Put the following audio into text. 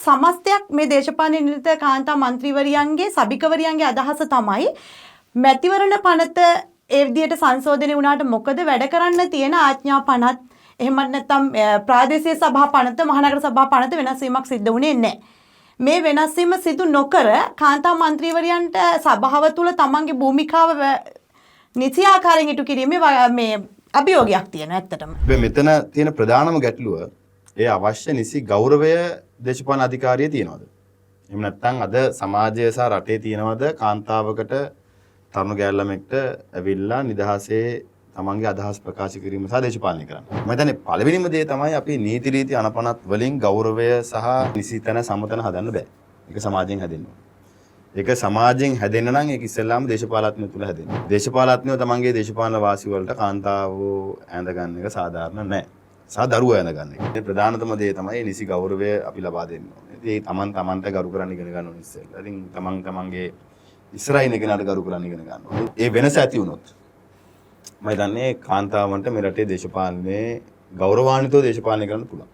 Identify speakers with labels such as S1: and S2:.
S1: සමස්තයක් මේ දේශපාලන නිරත කාන්තා මන්ත්‍රීවරියන්ගේ සභිකවරියන්ගේ අදහස තමයි මැතිවරණ පනත ඒ විදිහට සංශෝධනය වුණාට මොකද වැඩ කරන්න තියෙන ආඥා පනත් එහෙම නැත්නම් ප්‍රාදේශීය සභා පනත මහනගර සභා පනත වෙනස් වීමක් සිද්ධ වුණේ නැහැ. මේ වෙනස් වීම සිදු නොකර කාන්තා මන්ත්‍රීවරියන්ට සභාව තුල තමන්ගේ භූමිකාව නිසි ආකාරයෙන් ඉටු කිරීමේ මේ අභියෝගයක් තියෙනවා ඇත්තටම.
S2: මෙතන තියෙන ප්‍රධානම ගැටලුව ඒ අවශ්‍ය නිසි ගෞරවය දේශපාලන අධිකාරිය තියනවද? එහෙම නැත්නම් අද සමාජය සහ රටේ තියනවද කාන්තාවකට තරුණ ගෑල් ළමෙක්ට ඇවිල්ලා නිදහසේ තමන්ගේ අදහස් ප්‍රකාශ කිරීම සහ දේශපාලනය කරන්න. මම හිතන්නේ පළවෙනිම දේ තමයි අපි නීති රීති අනපනත් වලින් ගෞරවය සහ නිසිතන සමතන හදන්න බෑ. ඒක සමාජයෙන් හැදෙන්න ඕනේ. ඒක සමාජයෙන් හැදෙන්න නම් ඒක ඉස්සෙල්ලාම දේශපාලඥයෝ තුල හැදෙන්න. දේශපාලඥයෝ තමන්ගේ දේශපාලන වාසි වලට කාන්තාවෝ ඇඳ ගන්න එක සාධාරණ නැහැ. සහ දරුවෝ ඇඳ ගන්න එක. මේ ප්‍රධානතම දේ තමයි නිසි ගෞරවය අපි ලබා දෙන්න ඕනේ. ඒ තමන්ට ගරු කරන්න ඉගෙන ගන්න ඕනේ ඉස්සෙල්ලා. ඉතින් තමන්ගේ ඉස්සරහින් කෙනාට ගරු කරන්න ඉගෙන ගන්න ඕනේ. ඒ වෙනස ඇති වුණොත් මම දන්නේ කාන්තාවන්ට මේ රටේ දේශපාලනයේ ගෞරවාන්විතව දේශපාලනය කරන්න පුළුවන්.